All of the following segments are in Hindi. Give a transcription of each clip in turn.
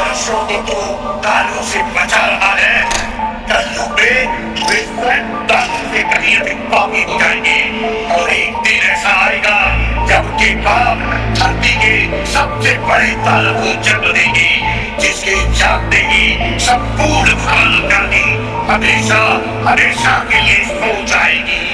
मनुष्यों को तो कालों से बचा रहा है। कलयुग में वे कालों से कहीं अधिक पापी हो जाएंगे और एक दिन ऐसा आएगा जब उनके पाप धरती के सबसे बड़े तालों को जन्म देंगे, जिसके जागते ही संपूर्ण मानवजाति हमेशा हमेशा के लिए सो जाएगी।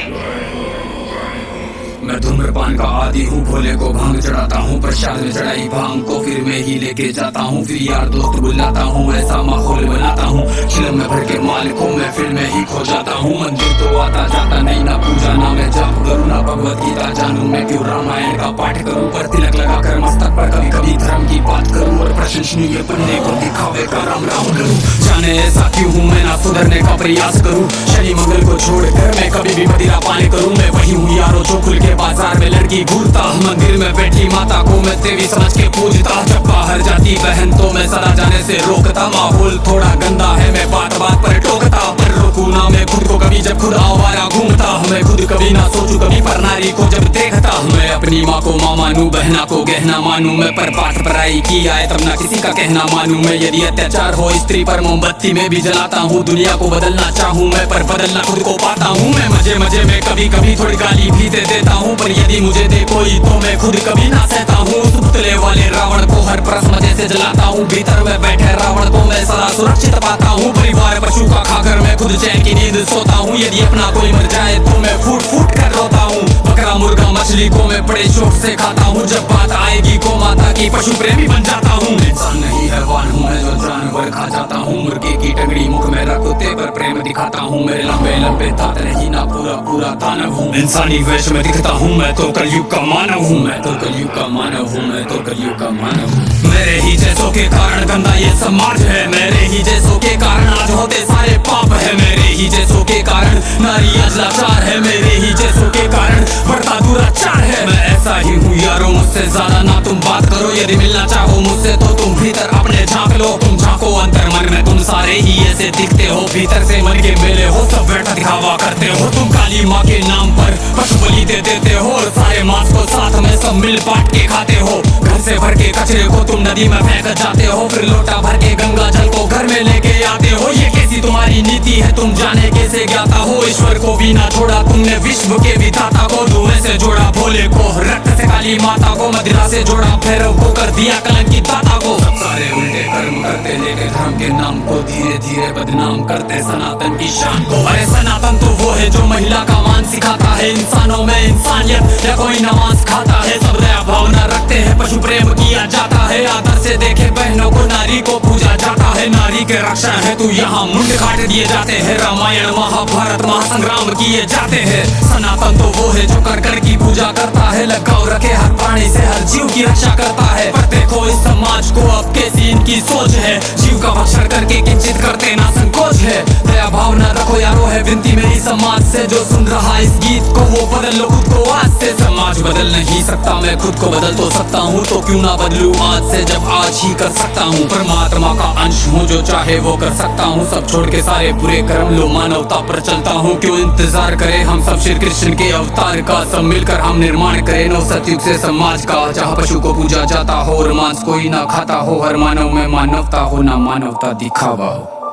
मैं धूम्रपान का आदि हूँ, भोले को भांग चढ़ाता हूँ, प्रसाद में चढ़ाई भांग को फिर मैं ही लेके जाता हूँ, फिर यार दोस्त बुलाता हूँ, ऐसा माहौल बनाता हूँ, चिलम में भर के माल को मैं फिर में ही खो जाता हूँ। मंदिर तो आता जाता नहीं, ना पूजा ना मैं जाप करूँ, ना भगवत गीता जानूं, मैं क्यों रामायण का पाठ करूँ, पर तिलक लगा कर मस्तक पर कभी कभी धर्म की बात करूँ और प्रशंसनीय बनने को दिखावे का राम राम करूँ। जाने ऐसा क्यों हूँ मैं, ना सुधरने का प्रयास करूँ, शनि मंगल को छोड़ कर मैं कभी भी मदिरा पाने करूँ। मैं वही हूँ यारो जो खुल के बाजार में लड़की घूरता, मंदिर में बैठी माता को मैं देवी समझ के पूजता, जब बाहर जाती बहन तो मैं सदा जाने से रोकता। माहौल थोड़ा गंदा है, मैं बात बात पर टोकता, पर रोकू ना मैं खुद को कभी जब खुद आवारा घूमता। मैं खुद कभी ना सोचूं कभी पर नारी को जब देखता, मैं अपनी माँ को माँ मानूं, बहना को गहना मानूं, मैं पर बात पराई की आए तब ना किसी का कहना मानूं। मैं यदि अत्याचार हो स्त्री पर मोमबत्ती में भी जलाता हूँ, दुनिया को बदलना चाहूँ मैं पर बदलना खुद को पाता हूँ। मैं मजे मजे में कभी कभी थोड़ी गाली भी दे देता हूँ, पर यदि मुझे दे कोई तो मैं खुद कभी ना सहता हूँ। उस पुतले वाले रावण को हर परस मजे से जलाता हूँ, भीतर में बैठे रावण को मैं सदा सुरक्षित पाता हूँ। परिवार पशु का खाकर मैं खुद चैन की नींद सोता हूँ, यदि अपना कोई मर जाए तो मैं फूट फूट कर रोता हूँ। बकरा मुर्गा मछली को मैं बड़े शौक से खाता हूँ, जब बात आएगी को माता की पशु प्रेमी बन जाता हूँ। इंसान नहीं हैवान हूँ मैं जो जानवर खा जाता हूँ, मुर्गे की टंगड़ी मुख में रख कुत्ते पर प्रेम दिखाता हूँ, मेरे लंबे लंबे दांत नहीं ना पूरा पूरा दानव हूँ। इंसानी वेश में दिखता हूँ मैं तो कलयुग का मानव हूँ, मैं तो कलयुग का मानव हूँ, मैं तो कलयुग का मानव हूँ। मेरे ही जैसों के कारण गंदा ये समाज है, मेरे ही जैसों के कारण आज होते सारे पाप है, मेरे ही जैसों के कारण नारी आज लाचार है, मेरे ही जैसों के कारण बढ़ता दुराचार है। मैं ऐसा ही हूँ यारो, मुझसे ज्यादा ना तुम बात करो, यदि मिलना चाहो मुझसे तो तुम भीतर अपने झांक लो। तुम झांको अंतर मन में, तुम सारे ही ऐसे दिखते हो, भीतर से मन के मेले हो, सब बैठा दिखावा करते हो। तुम काली माँ के नाम पर पशु बलि दे देते हो और सारे मांस को साथ में सब मिल बांट के खाते हो। घर से भर के कचरे को तुम नदी में फेंक जाते हो, फिर लोटा भर के गंगा जल को घर में लेके आते हो। ये कैसी तुम्हारी नीति है, तुम जाने कैसे ज्ञाता हो, ईश्वर को भी ना छोड़ा तुमने विश्व के विधाता को। धुएं से जोड़ा भोले को, रक्त से काली माता को, मदिरा से जोड़ा भैरव को, कर दिया कलंकी दाता को। सब सारे उल्टे कर्म करते लेके धर्म के नाम को धीरे धीरे बदनाम करते सनातन की शान को। अरे सनातन तो वो है जो महिला का मान सिखाता है, इंसानों में इंसानियत या कोई नमाज खाता है, सब दया भावना रखते हैं, पशु प्रेम किया जाता है, आदर से देखे बहनों को, नारी को पूजा जाता है, नारी के रक्षा है तू यहाँ मुंड काट दिए जाते हैं, रामायण महाभारत महासंग्राम किए जाते हैं। सनातन तो वो है जो कर कर की पूजा करता है, लगाव रखे हर प्राणी से, हर जीव की रक्षा करता है। पर देखो इस समाज को अब कैसी इनकी सोच है, जीव का भक्षण करके किंचित करते ना संकोच है। दया भावना रखो यारो है विनती मेरी समाज से, जो सुन रहा इस गीत को वो बदल लो खुद को आज से। समाज बदल नहीं सकता मैं खुद को बदल तो सकता हूँ, तो क्यों ना बदलूं आज से जब आज ही कर सकता हूँ। परमात्मा का अंश हूँ, जो चाहे वो कर सकता हूँ, सब छोड़ के सारे बुरे कर्म लो मानवता पर चलता हूँ। क्यों इंतजार करें हम सब श्री कृष्ण के अवतार का, सब मिलकर हम निर्माण करें नव सतयुग से समाज का, जहाँ पशु को पूजा जाता हो और मांस कोई ना खाता हो, हर मानव में मानवता हो ना मानवता दिखावा हो।